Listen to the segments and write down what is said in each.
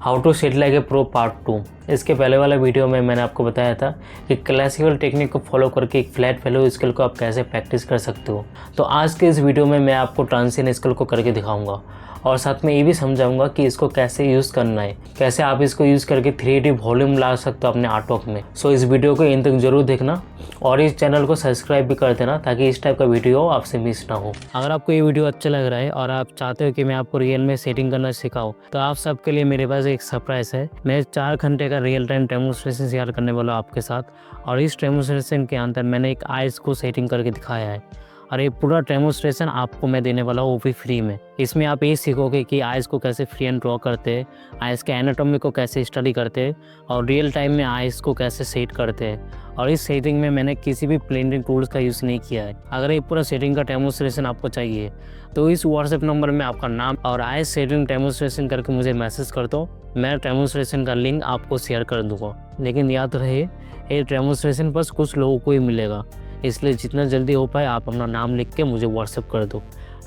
How to set like a pro part 2। इसके पहले वाला वीडियो में मैंने आपको बताया था कि क्लासिकल टेक्निक को फॉलो करके एक फ्लैट वैल्यू स्केल को आप कैसे प्रैक्टिस कर सकते हो। तो आज के इस वीडियो में मैं आपको ट्रांजिशन स्केल को करके दिखाऊंगा और साथ में ये भी समझाऊंगा कि इसको कैसे यूज़ करना है, कैसे आप इसको यूज़ करके 3D वॉल्यूम ला सकते हो अपने आर्टवर्क में। सो इस वीडियो को इन तक जरूर देखना और इस चैनल को सब्सक्राइब भी कर देना ताकि इस टाइप का वीडियो आपसे मिस ना हो। अगर आपको ये वीडियो अच्छा लग रहा है और आप चाहते हो कि मैं आपको रियल में सेटिंग करना सिखाऊं तो आप सबके लिए मेरे पास एक सरप्राइज है। मैं 4 घंटे का रियल टाइम डेमोन्स्ट्रेशन शेयर करने वाला हूं आपके साथ और इस डेमोन्स्ट्रेशन के अंदर मैंने एक आइस को सेटिंग करके दिखाया है और ये पूरा डेमोन्स्ट्रेशन आपको मैं देने वाला हूँ वो भी फ्री में। इसमें आप ये सीखोगे कि आइस को कैसे फ्री एंड ड्रॉ करते हैं, आइस के एनाटॉमी को कैसे स्टडी करते हैं और रियल टाइम में आइस को कैसे सेट करते हैं। और इस सेटिंग में मैंने किसी भी प्लेनिंग टूल्स का यूज़ नहीं किया है। अगर ये पूरा सेटिंग का डेमोन्स्ट्रेशन आपको चाहिए तो इस व्हाट्सएप नंबर में आपका नाम और आइस सेटिंग डेमोन्स्ट्रेशन करके मुझे मैसेज कर दो। मैं डेमोन्स्ट्रेशन का लिंक आपको शेयर कर दूँगा। लेकिन याद रहे ये डेमोन्स्ट्रेशन बस कुछ लोगों को ही मिलेगा, इसलिए जितना जल्दी हो पाए आप अपना नाम लिख के मुझे व्हाट्सएप कर दो।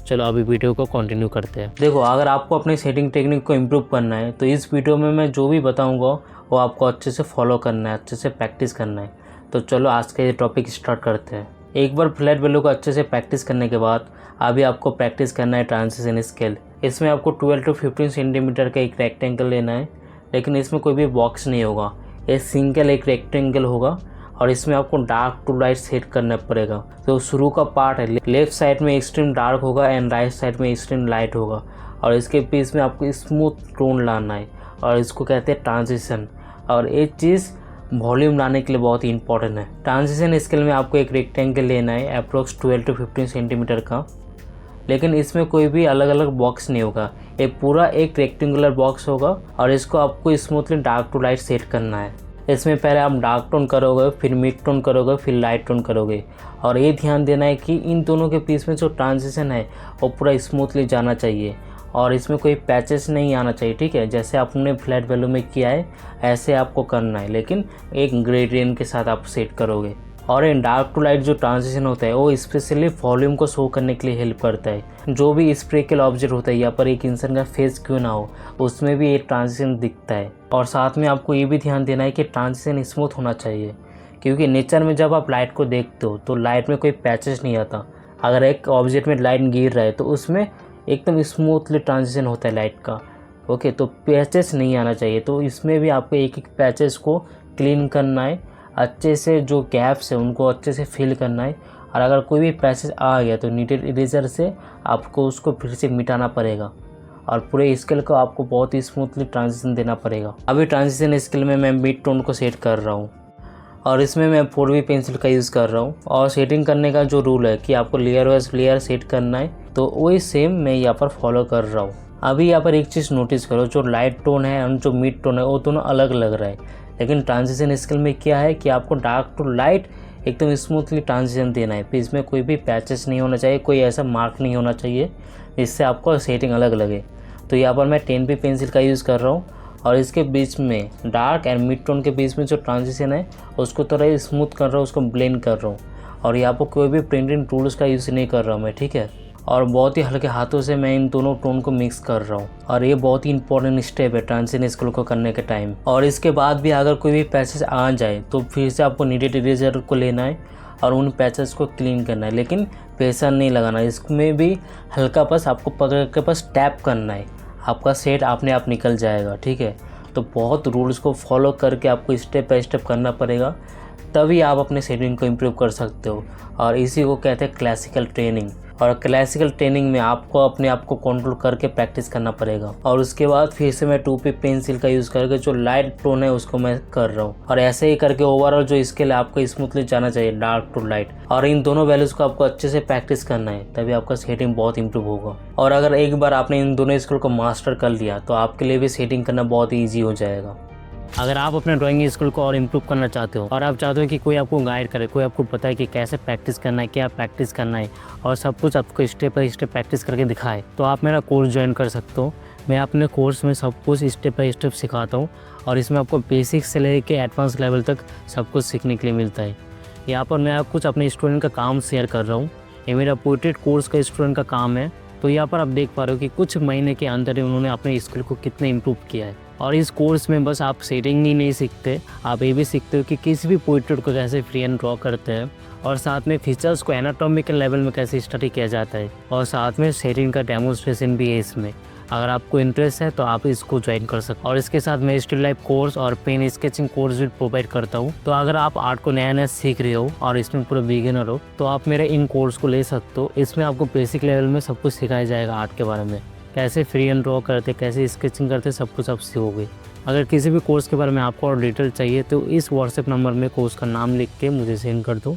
चलो अभी वीडियो को कंटिन्यू करते हैं। देखो, अगर आपको अपनी सेटिंग टेक्निक को इम्प्रूव करना है तो इस वीडियो में मैं जो भी बताऊंगा वो आपको अच्छे से फॉलो करना है, अच्छे से प्रैक्टिस करना है। तो चलो आज का ये टॉपिक स्टार्ट करते हैं। एक बार फ्लैट वैल्यू को अच्छे से प्रैक्टिस करने के बाद अभी आपको प्रैक्टिस करना है ट्रांजिशन स्केल। इसमें आपको 12 to 15 सेंटीमीटर का एक रेक्टेंगल लेना है, लेकिन इसमें कोई भी बॉक्स नहीं होगा, ये सिंगल एक रेक्टेंगल होगा और इसमें आपको डार्क टू लाइट सेट करना पड़ेगा। तो शुरू का पार्ट है, लेफ्ट साइड में एक्सट्रीम डार्क होगा एंड राइट साइड में एक्सट्रीम लाइट होगा और इसके बीच में आपको स्मूथ टोन लाना है और इसको कहते हैं ट्रांजिशन। और एक चीज़ वॉल्यूम लाने के लिए बहुत ही इंपॉर्टेंट है। ट्रांजिशन स्केल में आपको एक रेक्टेंगल लेना है अप्रोक्स 12 to 15 सेंटीमीटर का, लेकिन इसमें कोई भी अलग अलग बॉक्स नहीं होगा, ये पूरा एक रेक्टेंगुलर बॉक्स होगा और इसको आपको smoothly dark to light set करना है। इसमें पहले आप डार्क टोन करोगे, फिर मिड टोन करोगे, फिर लाइट टोन करोगे और ये ध्यान देना है कि इन दोनों के बीच में जो ट्रांजिशन है वो पूरा स्मूथली जाना चाहिए और इसमें कोई पैचेस नहीं आना चाहिए। ठीक है, जैसे आपने फ्लैट वैल्यू में किया है ऐसे आपको करना है, लेकिन एक ग्रेडियंट के साथ आप सेट करोगे। और इन डार्क टू लाइट जो ट्रांजिशन होता है वो स्पेशली वॉल्यूम को शो करने के लिए हेल्प करता है। जो भी स्पेरिकल ऑब्जेक्ट होता है, यहाँ पर एक इंसान का फेस क्यों ना हो, उसमें भी एक ट्रांजिशन दिखता है। और साथ में आपको ये भी ध्यान देना है कि ट्रांजिशन स्मूथ होना चाहिए, क्योंकि नेचर में जब आप लाइट को देखते हो तो लाइट में कोई पैचेस नहीं आता। अगर एक ऑब्जेक्ट में लाइट गिर रहा है तो उसमें एकदम स्मूथली ट्रांजिशन होता है लाइट का। ओके, तो पैचेस नहीं आना चाहिए। तो इसमें भी आपको एक एक पैचेस को क्लीन करना है, अच्छे से जो गैप्स है उनको अच्छे से फिल करना है। और अगर कोई भी पैचेस आ गया तो नीटेड इरेजर से आपको उसको फिर से मिटाना पड़ेगा और पूरे स्केल को आपको बहुत ही स्मूथली ट्रांजिशन देना पड़ेगा। अभी ट्रांजिशन स्केल में मैं मिड टोन को सेट कर रहा हूँ और इसमें मैं 4B पेंसिल का यूज़ कर रहा हूँ। और सेटिंग करने का जो रूल है कि आपको लेयर वाइज लेयर सेट करना है, तो वही सेम मैं यहाँ पर फॉलो कर रहा हूँ। अभी यहाँ पर एक चीज़ नोटिस करो, जो लाइट टोन है और जो मिड टोन है वो दोनों अलग लग रहा है, लेकिन ट्रांजिशन स्केल में क्या है कि आपको डार्क टू लाइट एकदम स्मूथली ट्रांजिशन देना है। फिर इसमें कोई भी पैचेस नहीं होना चाहिए, कोई ऐसा मार्क नहीं होना चाहिए जिससे आपको सेटिंग अलग लगे। तो यहाँ पर मैं 10B पेंसिल का यूज़ कर रहा हूँ और इसके बीच में डार्क एंड मिड टोन के बीच में जो ट्रांजिशन है उसको थोड़ा स्मूथ कर रहा हूँ, उसको ब्लेंड कर रहा हूँ। और यहाँ पर कोई भी प्रिंटिंग टूल्स का यूज़ नहीं कर रहा हूँ मैं, ठीक है। और बहुत ही हल्के हाथों से मैं इन दोनों टोन को मिक्स कर रहा हूँ और ये बहुत ही इंपॉर्टेंट स्टेप है ट्रांजिशन स्केल को करने के टाइम। और इसके बाद भी अगर कोई भी पैचेस आ जाए तो फिर से आपको नीडेड इरेजर को लेना है और उन पैचेस को क्लीन करना है, लेकिन प्रेशर नहीं लगाना। इसमें भी हल्का बस आपको पकड़ के बस टैप करना है, आपका सेट अपने आप निकल जाएगा। ठीक है, तो बहुत रूल्स को फॉलो करके आपको स्टेप बाय स्टेप करना पड़ेगा, तभी आप अपने सेटिंग को इम्प्रूव कर सकते हो। और इसी को कहते हैं क्लासिकल ट्रेनिंग। और क्लासिकल ट्रेनिंग में आपको अपने आप को कंट्रोल करके प्रैक्टिस करना पड़ेगा। और उसके बाद फिर से मैं 2B पेंसिल का यूज़ करके जो लाइट टोन है उसको मैं कर रहा हूँ और ऐसे ही करके ओवरऑल जो स्केल है आपको स्मूथली जाना चाहिए डार्क टू लाइट। और इन दोनों वैल्यूज़ को आपको अच्छे से प्रैक्टिस करना है, तभी आपका सेटिंग बहुत इंप्रूव होगा। और अगर एक बार आपने इन दोनों स्केल को मास्टर कर लिया तो आपके लिए भी सेटिंग करना बहुत ही ईजी हो जाएगा। अगर आप अपने ड्राइंग स्किल को और इम्प्रूव करना चाहते हो और आप चाहते हो कि कोई आपको गाइड करे, कोई आपको बताए कि कैसे प्रैक्टिस करना है, क्या प्रैक्टिस करना है और सब कुछ आपको स्टेप बाय स्टेप प्रैक्टिस करके दिखाए, तो आप मेरा कोर्स ज्वाइन कर सकते हो। मैं अपने कोर्स में सब कुछ स्टेप बाय स्टेप सिखाता हूँ और इसमें आपको बेसिक से लेकर एडवांस लेवल तक सब कुछ सीखने के लिए मिलता है। यहाँ पर मैं कुछ अपने स्टूडेंट का काम शेयर कर रहा हूँ। ये मेरा पोर्ट्रेट कोर्स का स्टूडेंट का काम है। तो यहाँ पर आप देख पा रहे हो कि कुछ महीने के अंदर ही उन्होंने अपने स्किल को कितने इम्प्रूव किया है। और इस कोर्स में बस आप शेडिंग ही नहीं सीखते, आप ये भी सीखते हो कि किसी भी पोर्ट्रेट को कैसे फ्री एंड ड्रॉ करते हैं, और साथ में फीचर्स को एनाटॉमिकल लेवल में कैसे स्टडी किया जाता है, और साथ में शेडिंग का डेमोन्स्ट्रेशन भी है इसमें। अगर आपको इंटरेस्ट है तो आप इसको ज्वाइन कर सकते हो। और इसके साथ मैं स्टिल लाइफ कोर्स और पेन स्केचिंग कोर्स भी प्रोवाइड करता हूँ। तो अगर आप आर्ट को नया नया सीख रहे हो और इसमें पूरा बिगिनर हो तो आप मेरे इन कोर्स को ले सकते हो। इसमें आपको बेसिक लेवल में सब कुछ सिखाया जाएगा, आर्ट के बारे में कैसे फ्री एंड ड्रॉ करते, कैसे स्केचिंग करते, सब कुछ आप सीखोगे। अगर किसी भी कोर्स के बारे में आपको और डिटेल चाहिए तो इस व्हाट्सएप नंबर में कोर्स का नाम लिख के मुझे सेंड कर दो,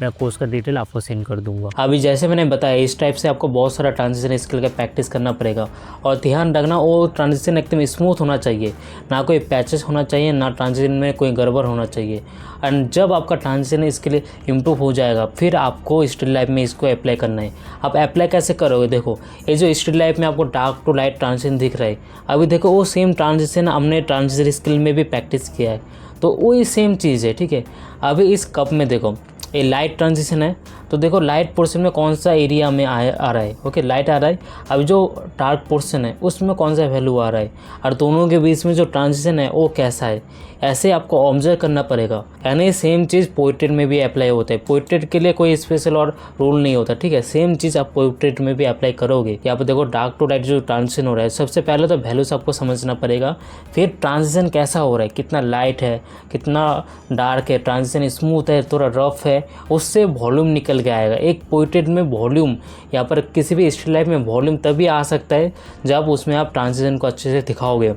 मैं कोर्स का डिटेल आपको सेंड कर दूंगा। अभी जैसे मैंने बताया इस टाइप से आपको बहुत सारा ट्रांजिशन स्किल का प्रैक्टिस करना पड़ेगा, और ध्यान रखना वो ट्रांजिशन एकदम स्मूथ होना चाहिए, ना कोई पैचेस होना चाहिए, ना ट्रांजिशन में कोई गड़बड़ होना चाहिए। एंड जब आपका ट्रांजिशन स्किल इम्प्रूव हो जाएगा फिर आपको स्टिल लाइफ में इसको अप्लाई करना है। आप अप्लाई कैसे करोगे? देखो ये जो स्टिल लाइफ में आपको डार्क टू लाइट ट्रांजिशन दिख रहा है, अभी देखो वो सेम ट्रांजिशन हमने ट्रांजिशन स्किल में भी प्रैक्टिस किया है, तो वही सेम चीज़ है, ठीक है। अभी इस कप में देखो ये लाइट ट्रांजिशन है, तो देखो लाइट पोर्शन में कौन सा एरिया में आ रहा है, ओके लाइट आ रहा है। अब जो डार्क पोर्शन है उसमें कौन सा वैल्यू आ रहा है, और दोनों के बीच में जो ट्रांजिशन है वो कैसा है, ऐसे आपको ऑब्जर्व करना पड़ेगा। यानी सेम चीज़ पोर्ट्रेट में भी अप्लाई होता है, पोर्ट्रेट के लिए कोई स्पेशल और रूल नहीं होता, ठीक है। सेम चीज़ आप पोर्ट्रेट में भी अप्लाई करोगे। यहाँ पर देखो डार्क टू लाइट जो ट्रांजिशन हो रहा है, सबसे पहले तो वैल्यूज आपको समझना पड़ेगा, फिर ट्रांजिशन कैसा हो रहा है, कितना लाइट है, कितना डार्क है, ट्रांजिशन स्मूथ है, थोड़ा रफ है, उससे वॉल्यूम निकल के आएगा। एक पोर्ट्रेट में वॉल्यूम, यहाँ पर किसी भी स्टिल लाइफ में वॉल्यूम तभी आ सकता है जब उसमें आप ट्रांजिशन को अच्छे से दिखाओगे।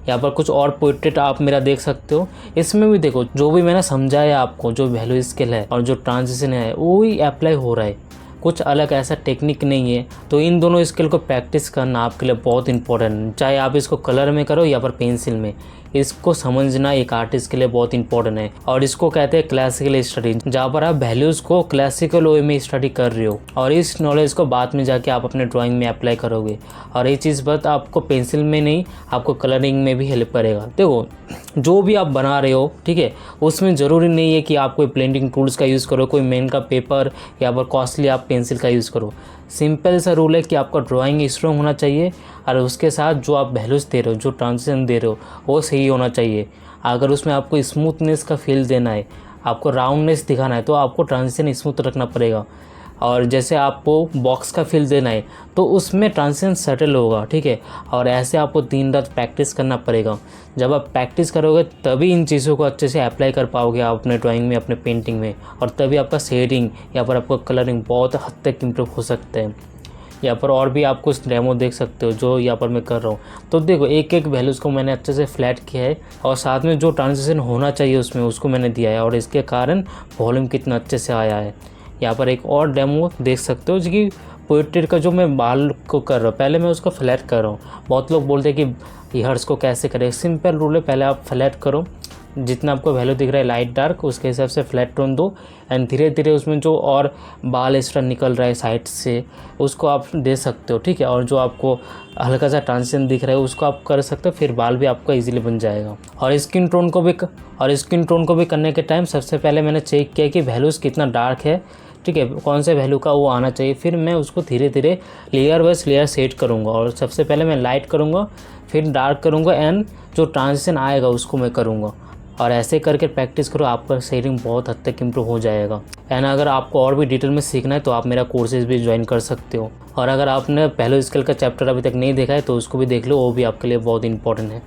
यहाँ पर कुछ और पोर्ट्रेट आप मेरा देख सकते हो, इसमें भी देखो जो भी मैंने समझाया आपको, जो वैल्यू स्केल है और जो ट्रांजिशन है वो ही अप्लाई हो रहा है, कुछ अलग ऐसा टेक्निक नहीं है। तो इन दोनों स्किल को प्रैक्टिस करना आपके लिए बहुत इंपॉर्टेंट है, चाहे आप इसको कलर में करो या फिर पेंसिल में, इसको समझना एक आर्टिस्ट के लिए बहुत इंपॉर्टेंट है। और इसको कहते हैं क्लासिकल स्टडी, जहाँ पर आप वैल्यूज़ को क्लासिकल वे में स्टडी कर रहे हो, और इस नॉलेज को बाद में जाके आप अपने ड्राइंग में अप्लाई करोगे। और ये चीज़ बात आपको पेंसिल में नहीं, आपको कलरिंग में भी हेल्प करेगा। देखो जो भी आप बना रहे हो, ठीक है, उसमें ज़रूरी नहीं है कि आप कोई ब्लेंडिंग टूल्स का यूज़ करो, कोई मेन का पेपर या फिर कॉस्टली आप पेंसिल का यूज़ करो। सिंपल सा रूल है कि आपका ड्राइंग स्ट्रॉन्ग होना चाहिए, और उसके साथ जो आप वैल्यूज़ दे रहे हो, जो ट्रांजिशन दे रहे हो वो सही होना चाहिए। अगर उसमें आपको स्मूथनेस का फील देना है, आपको राउंडनेस दिखाना है, तो आपको ट्रांजिशन स्मूथ रखना पड़ेगा। और जैसे आपको बॉक्स का फील देना है तो उसमें ट्रांजिशन सटल होगा, ठीक है। और ऐसे आपको दिन रात प्रैक्टिस करना पड़ेगा। जब आप प्रैक्टिस करोगे तभी इन चीज़ों को अच्छे से अप्लाई कर पाओगे आप अपने ड्राइंग में, अपने पेंटिंग में, और तभी आपका शेडिंग या फिर आपका कलरिंग बहुत हद तक इम्प्रूव हो सकते हैं। यहाँ पर और भी आप कुछ डेमो देख सकते हो जो यहाँ पर मैं कर रहा हूँ। तो देखो एक एक वैल्यूज़ को मैंने अच्छे से फ्लैट किया है, और साथ में जो ट्रांजिशन होना चाहिए उसमें उसको मैंने दिया है, और इसके कारण वॉल्यूम कितना अच्छे से आया है। यहाँ पर एक और डेमो देख सकते हो जो कि पोर्ट्रेट का जो मैं बाल को कर रहा हूँ, पहले मैं उसको फ्लैट कर रहा हूँ। बहुत लोग बोलते हैं कि हेयर्स को कैसे करें, सिंपल रूल है, पहले आप फ्लैट करो, जितना आपको वैल्यू दिख रहा है लाइट डार्क उसके हिसाब से फ्लैट टोन दो, एंड धीरे धीरे उसमें जो और बाल एक्स्ट्रा निकल रहा है साइड से उसको आप दे सकते हो, ठीक है। और जो आपको हल्का सा ट्रांजिशन दिख रहा है उसको आप कर सकते हो, फिर बाल भी आपका इजीली बन जाएगा। और स्किन टोन को भी करने के टाइम सबसे पहले मैंने चेक किया कि वैल्यूज़ कितना डार्क है, ठीक है, कौन से वैल्यू का वो आना चाहिए, फिर मैं उसको धीरे धीरे लेयर वाइज लेयर सेट करूँगा। और सबसे पहले मैं लाइट करूँगा, फिर डार्क करूँगा, एंड जो ट्रांजिशन आएगा उसको मैं करूँगा। और ऐसे करके प्रैक्टिस करो, आपका शेडिंग बहुत हद तक इम्प्रूव हो जाएगा। एंड अगर आपको और भी डिटेल में सीखना है तो आप मेरा कोर्सेज भी ज्वाइन कर सकते हो। और अगर आपने पहले स्किल का चैप्टर अभी तक नहीं देखा है तो उसको भी देख लो, वो भी आपके लिए बहुत इंपॉर्टेंट है।